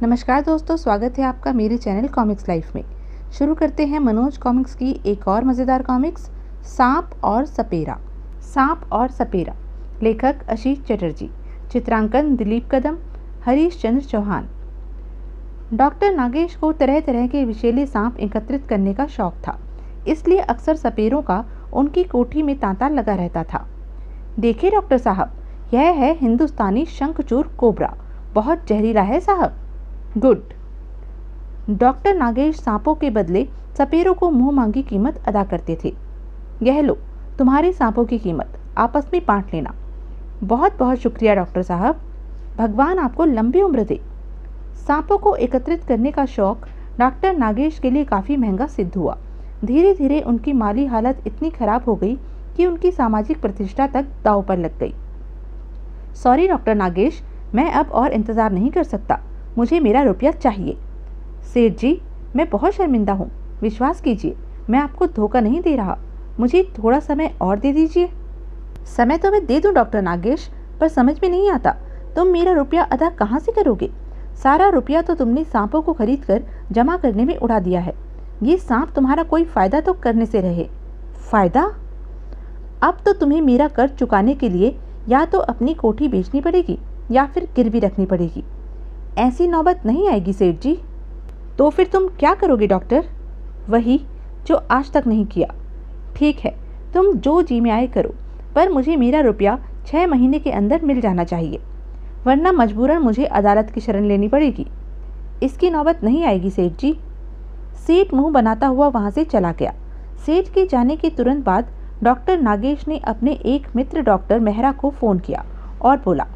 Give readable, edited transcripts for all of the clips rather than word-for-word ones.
नमस्कार दोस्तों, स्वागत है आपका मेरे चैनल कॉमिक्स लाइफ में। शुरू करते हैं मनोज कॉमिक्स की एक और मज़ेदार कॉमिक्स, सांप और सपेरा। सांप और सपेरा, लेखक आशीष चटर्जी, चित्रांकन दिलीप कदम, हरीश चंद्र चौहान। डॉक्टर नागेश को तरह तरह के विषैले सांप एकत्रित करने का शौक था, इसलिए अक्सर सपेरों का उनकी कोठी में तांता लगा रहता था। देखिए डॉक्टर साहब, यह है हिंदुस्तानी शंखचूर कोबरा, बहुत जहरीला है साहब। गुड। डॉक्टर नागेश सांपों के बदले सपेरों को मुंह मांगी कीमत अदा करते थे। यह लो तुम्हारे सांपों की कीमत, आपस में बांट लेना। बहुत बहुत शुक्रिया डॉक्टर साहब, भगवान आपको लंबी उम्र दे। सांपों को एकत्रित करने का शौक डॉक्टर नागेश के लिए काफ़ी महंगा सिद्ध हुआ। धीरे धीरे उनकी माली हालत इतनी खराब हो गई कि उनकी सामाजिक प्रतिष्ठा तक दांव पर लग गई। सॉरी डॉक्टर नागेश, मैं अब और इंतज़ार नहीं कर सकता, मुझे मेरा रुपया चाहिए। सेठ जी, मैं बहुत शर्मिंदा हूँ, विश्वास कीजिए मैं आपको धोखा नहीं दे रहा, मुझे थोड़ा समय और दे दीजिए। समय तो मैं दे दूँ डॉक्टर नागेश, पर समझ में नहीं आता तुम मेरा रुपया अदा कहाँ से करोगे। सारा रुपया तो तुमने सांपों को खरीद कर जमा करने में उड़ा दिया है। ये सांप तुम्हारा कोई फ़ायदा तो करने से रहे। फ़ायदा? अब तो तुम्हें मेरा कर्ज चुकाने के लिए या तो अपनी कोठी बेचनी पड़ेगी या फिर गिरवी रखनी पड़ेगी। ऐसी नौबत नहीं आएगी सेठ जी। तो फिर तुम क्या करोगे डॉक्टर? वही जो आज तक नहीं किया। ठीक है, तुम जो जी में आए करो, पर मुझे मेरा रुपया 6 महीने के अंदर मिल जाना चाहिए, वरना मजबूरन मुझे अदालत की शरण लेनी पड़ेगी। इसकी नौबत नहीं आएगी सेठ जी। सेठ मुंह बनाता हुआ वहाँ से चला गया। सेठ के जाने के तुरंत बाद डॉक्टर नागेश ने अपने एक मित्र डॉक्टर मेहरा को फ़ोन किया और बोला,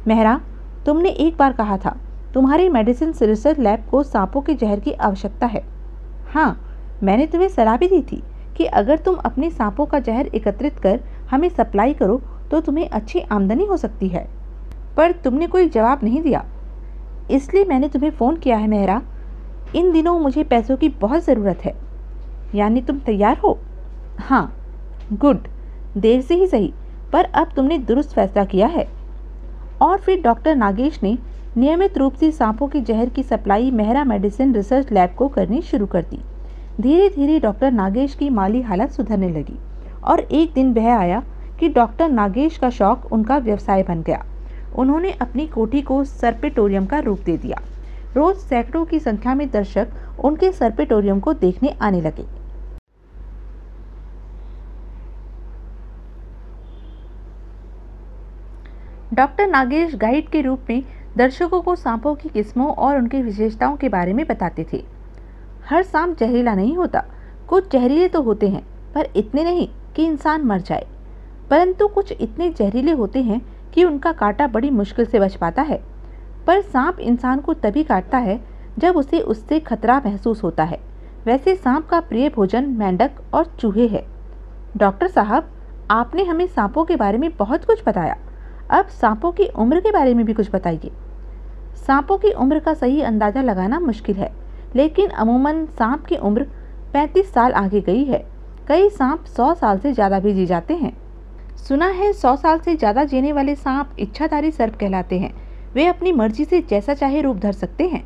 मेहरा, तुमने एक बार कहा था तुम्हारी मेडिसिन रिसर्च लैब को सांपों के जहर की आवश्यकता है। हाँ, मैंने तुम्हें सलाह भी दी थी कि अगर तुम अपने सांपों का जहर एकत्रित कर हमें सप्लाई करो तो तुम्हें अच्छी आमदनी हो सकती है, पर तुमने कोई जवाब नहीं दिया, इसलिए मैंने तुम्हें फ़ोन किया है मेहरा। इन दिनों मुझे पैसों की बहुत ज़रूरत है। यानी तुम तैयार हो? हाँ। गुड, देर से ही सही, पर अब तुमने दुरुस्त फैसला किया है। और फिर डॉक्टर नागेश ने नियमित रूप से सांपों के जहर की supply Mehra medicine research lab को करनी शुरू कर दी। धीरे धीरे डॉक्टर नागेश की माली हालत सुधरने लगी और एक दिन वह आया कि डॉक्टर नागेश का शौक उनका व्यवसाय बन गया। उन्होंने अपनी कोठी को सर्पेटोरियम का रूप दे दिया। रोज सैकड़ों की संख्या में दर्शक उनके सर्पेटोरियम को देखने आने लगे। डॉक्टर नागेश गाइड के रूप में दर्शकों को सांपों की किस्मों और उनकी विशेषताओं के बारे में बताते थे। हर सांप जहरीला नहीं होता, कुछ जहरीले तो होते हैं, पर इतने नहीं कि इंसान मर जाए, परंतु कुछ इतने जहरीले होते हैं कि उनका कांटा बड़ी मुश्किल से बच पाता है। पर सांप इंसान को तभी काटता है जब उसे उससे खतरा महसूस होता है। वैसे सांप का प्रिय भोजन मेंढक और चूहे है। डॉक्टर साहब, आपने हमें सांपों के बारे में बहुत कुछ बताया, अब सांपों की उम्र के बारे में भी कुछ बताइए। सांपों की उम्र का सही अंदाज़ा लगाना मुश्किल है, लेकिन अमूमन सांप की उम्र 35 साल आगे गई है। कई सांप 100 साल से ज़्यादा भी जी जाते हैं। सुना है 100 साल से ज़्यादा जीने वाले सांप इच्छाधारी सर्प कहलाते हैं। वे अपनी मर्जी से जैसा चाहे रूप धर सकते हैं।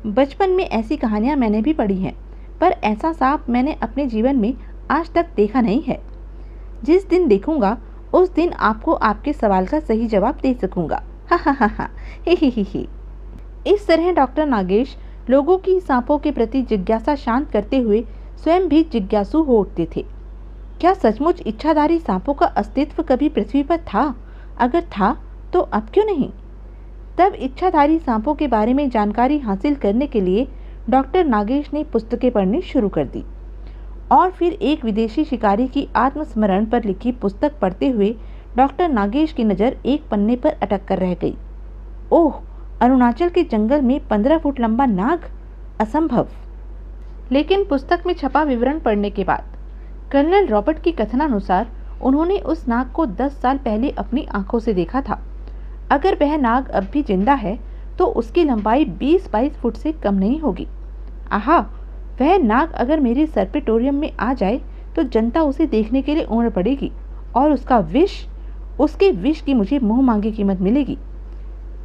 बचपन में ऐसी कहानियाँ मैंने भी पढ़ी हैं, पर ऐसा सांप मैंने अपने जीवन में आज तक देखा नहीं है। जिस दिन देखूंगा उस दिन आपको आपके सवाल का सही जवाब दे सकूंगा। हा हा हा हा, ही। इस तरह डॉक्टर नागेश लोगों की सांपों के प्रति जिज्ञासा शांत करते हुए स्वयं भी जिज्ञासु हो उठते थे। क्या सचमुच इच्छाधारी सांपों का अस्तित्व कभी पृथ्वी पर था? अगर था तो अब क्यों नहीं? तब इच्छाधारी सांपों के बारे में जानकारी हासिल करने के लिए डॉक्टर नागेश ने पुस्तकें पढ़नी शुरू कर दी। और फिर एक विदेशी शिकारी की आत्मस्मरण पर लिखी पुस्तक पढ़ते हुए डॉक्टर नागेश की नज़र एक पन्ने पर अटक कर रह गई। ओह, अरुणाचल के जंगल में 15 फुट लंबा नाग? असंभव। लेकिन पुस्तक में छपा विवरण पढ़ने के बाद कर्नल रॉबर्ट की कथनानुसार उन्होंने उस नाग को 10 साल पहले अपनी आंखों से देखा था। अगर वह नाग अब भी जिंदा है तो उसकी लंबाई 20-22 फुट से कम नहीं होगी। आहा, वह नाग अगर मेरे सर्पेटोरियम में आ जाए तो जनता उसे देखने के लिए उमड़ पड़ेगी और उसके विष की मुझे मुंह मांगी कीमत मिलेगी।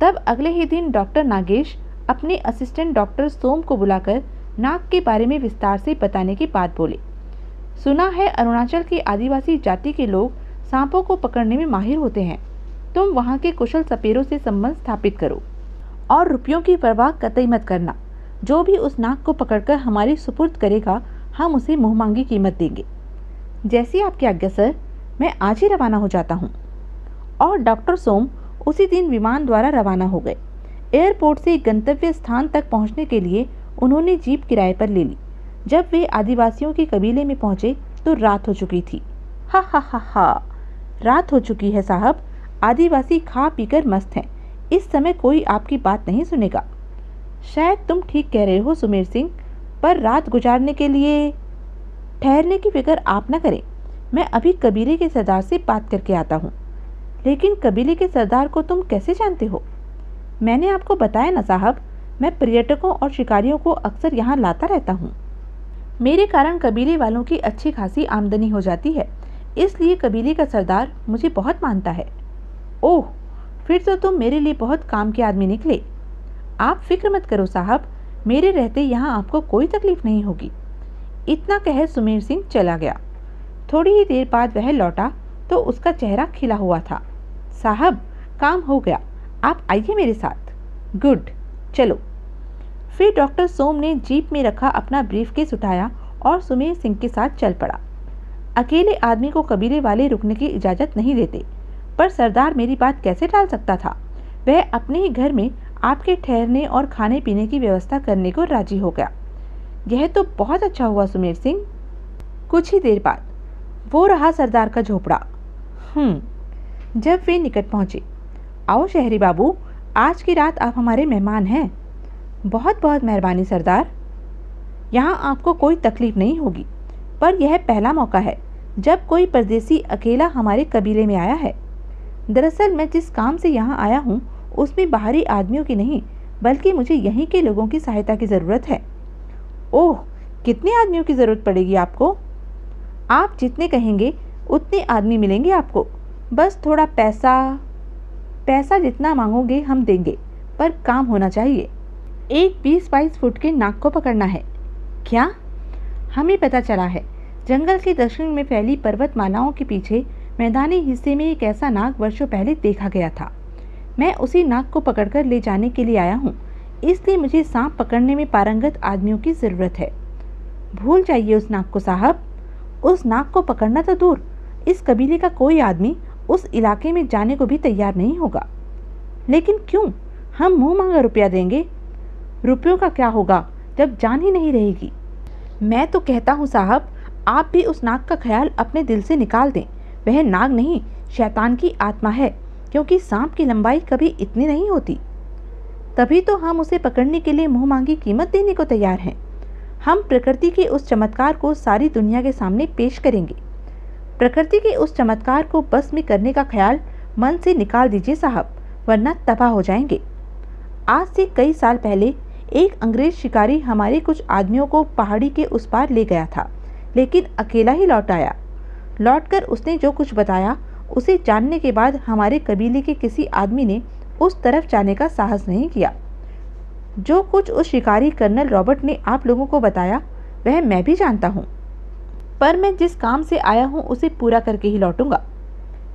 तब अगले ही दिन डॉक्टर नागेश अपने असिस्टेंट डॉक्टर सोम को बुलाकर नाग के बारे में विस्तार से बताने की बात बोले। सुना है अरुणाचल की आदिवासी जाति के लोग सांपों को पकड़ने में माहिर होते हैं। तुम वहाँ के कुशल सपेरों से संबंध स्थापित करो और रुपयों की परवाह कतई मत करना। जो भी उस नाग को पकड़कर हमारी सुपुर्द करेगा, हम उसे मुँहमांगी कीमत देंगे। जैसी आपकी आज्ञा सर, मैं आज ही रवाना हो जाता हूँ। और डॉक्टर सोम उसी दिन विमान द्वारा रवाना हो गए। एयरपोर्ट से गंतव्य स्थान तक पहुँचने के लिए उन्होंने जीप किराए पर ले ली। जब वे आदिवासियों के कबीले में पहुँचे तो रात हो चुकी थी। हा हा हा हा, रात हो चुकी है साहब। आदिवासी खा पीकर मस्त हैं। इस समय कोई आपकी बात नहीं सुनेगा। शायद तुम ठीक कह रहे हो सुमेर सिंह, पर रात गुजारने के लिए ठहरने की फिक्र आप न करें। मैं अभी कबीले के सरदार से बात करके आता हूँ। लेकिन कबीले के सरदार को तुम कैसे जानते हो? मैंने आपको बताया ना साहब, मैं पर्यटकों और शिकारियों को अक्सर यहाँ लाता रहता हूँ। मेरे कारण कबीले वालों की अच्छी खासी आमदनी हो जाती है, इसलिए कबीले का सरदार मुझे बहुत मानता है। ओह, फिर तो तुम मेरे लिए बहुत काम के आदमी निकले। आप फिक्र मत करो साहब, मेरे रहते यहाँ आपको कोई तकलीफ नहीं होगी। इतना कह सुमेर सिंह चला गया। थोड़ी ही देर बाद वह लौटा तो उसका चेहरा खिला हुआ था। साहब, काम हो गया, आप आइए मेरे साथ। गुड, चलो। फिर डॉक्टर सोम ने जीप में रखा अपना ब्रीफकेस उठाया और सुमेर सिंह के साथ चल पड़ा। अकेले आदमी को कबीले वाले रुकने की इजाज़त नहीं देते, पर सरदार मेरी बात कैसे टाल सकता था? वह अपने ही घर में आपके ठहरने और खाने पीने की व्यवस्था करने को राजी हो गया। यह तो बहुत अच्छा हुआ सुमेर सिंह। कुछ ही देर बाद वो रहा सरदार का झोपड़ा। जब वे निकट पहुँचे, आओ शहरी बाबू, आज की रात आप हमारे मेहमान हैं। बहुत बहुत मेहरबानी सरदार। यहाँ आपको कोई तकलीफ नहीं होगी, पर यह पहला मौका है जब कोई परदेसी अकेला हमारे कबीले में आया है। दरअसल मैं जिस काम से यहाँ आया हूँ उसमें बाहरी आदमियों की नहीं, बल्कि मुझे यहीं के लोगों की सहायता की ज़रूरत है। ओह, कितने आदमियों की ज़रूरत पड़ेगी आपको? आप जितने कहेंगे उतने आदमी मिलेंगे आपको। बस थोड़ा पैसा जितना मांगोगे हम देंगे, पर काम होना चाहिए। एक 20-22 फुट के नाग को पकड़ना है। क्या? हमें पता चला है जंगल के दक्षिण में फैली पर्वतमालाओं के पीछे मैदानी हिस्से में एक ऐसा नाग वर्षों पहले देखा गया था। मैं उसी नाग को पकड़कर ले जाने के लिए आया हूँ, इसलिए मुझे सांप पकड़ने में पारंगत आदमियों की ज़रूरत है। भूल जाइए उस नाग को साहब। उस नाग को पकड़ना तो दूर, इस कबीले का कोई आदमी उस इलाके में जाने को भी तैयार नहीं होगा। लेकिन क्यों? हम मुँह मांगा रुपया देंगे। रुपयों का क्या होगा जब जान ही नहीं रहेगी? मैं तो कहता हूँ साहब, आप भी उस नाग का ख्याल अपने दिल से निकाल दें। वह नाग नहीं, शैतान की आत्मा है, क्योंकि सांप की लंबाई कभी इतनी नहीं होती। तभी तो हम उसे पकड़ने के लिए मुँह मांगी कीमत देने को तैयार हैं। हम प्रकृति के उस चमत्कार को सारी दुनिया के सामने पेश करेंगे। प्रकृति के उस चमत्कार को बस में करने का ख्याल मन से निकाल दीजिए साहब, वरना तबाह हो जाएंगे। आज से कई साल पहले एक अंग्रेज शिकारी हमारे कुछ आदमियों को पहाड़ी के उस पार ले गया था, लेकिन अकेला ही लौट आया। लौटकर उसने जो कुछ बताया, उसे जानने के बाद हमारे कबीले के किसी आदमी ने उस तरफ जाने का साहस नहीं किया। जो कुछ उस शिकारी कर्नल रॉबर्ट ने आप लोगों को बताया, वह मैं भी जानता हूँ, पर मैं जिस काम से आया हूँ उसे पूरा करके ही लौटूंगा।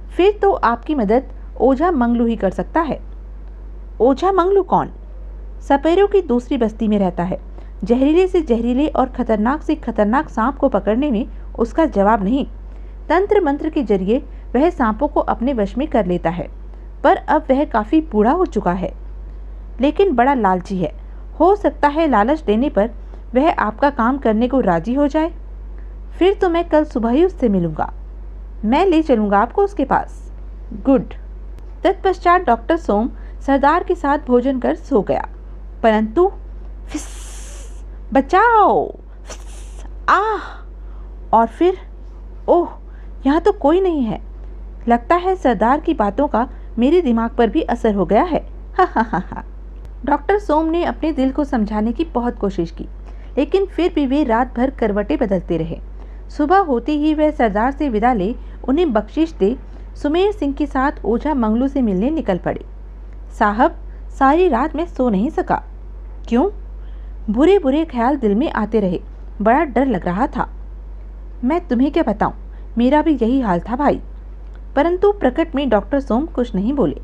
फिर तो आपकी मदद ओझा मंगलू ही कर सकता है। ओझा मंगलू कौन? सपेरों की दूसरी बस्ती में रहता है। जहरीले से जहरीले और खतरनाक से खतरनाक सांप को पकड़ने में उसका जवाब नहीं। तंत्र मंत्र के जरिए वह सांपों को अपने वश में कर लेता है, पर अब वह काफ़ी बूढ़ा हो चुका है, लेकिन बड़ा लालची है। हो सकता है लालच देने पर वह आपका काम करने को राजी हो जाए। फिर तो मैं कल सुबह ही उससे मिलूंगा। मैं ले चलूंगा आपको उसके पास। गुड। तत्पश्चात डॉक्टर सोम सरदार के साथ भोजन कर सो गया, परंतु फिस, बचाओ, फिस, आह। और फिर ओह, यहाँ तो कोई नहीं है। लगता है सरदार की बातों का मेरे दिमाग पर भी असर हो गया है। हा हा हा हा। डॉक्टर सोम ने अपने दिल को समझाने की बहुत कोशिश की, लेकिन फिर भी वे रात भर करवटें बदलते रहे। सुबह होते ही वह सरदार से विदा ले उन्हें बख्शिश दे सुमेर सिंह के साथ ओझा मंगलू से मिलने निकल पड़े। साहब, सारी रात मैं सो नहीं सका। क्यों? बुरे बुरे ख्याल दिल में आते रहे, बड़ा डर लग रहा था। मैं तुम्हें क्या बताऊं, मेरा भी यही हाल था भाई। परंतु प्रकट में डॉक्टर सोम कुछ नहीं बोले।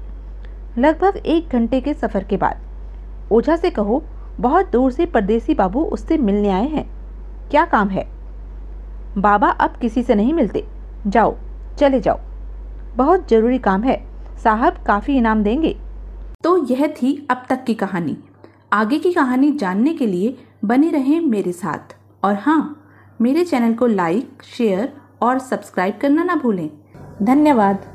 लगभग 1 घंटे के सफ़र के बाद ओझा से कहो, बहुत दूर से परदेसी बाबू उससे मिलने आए हैं। क्या काम है? बाबा अब किसी से नहीं मिलते, जाओ, चले जाओ, बहुत ज़रूरी काम है, साहब काफ़ी इनाम देंगे। तो यह थी अब तक की कहानी। आगे की कहानी जानने के लिए बने रहें मेरे साथ। और हाँ, मेरे चैनल को लाइक, शेयर और सब्सक्राइब करना ना भूलें। धन्यवाद।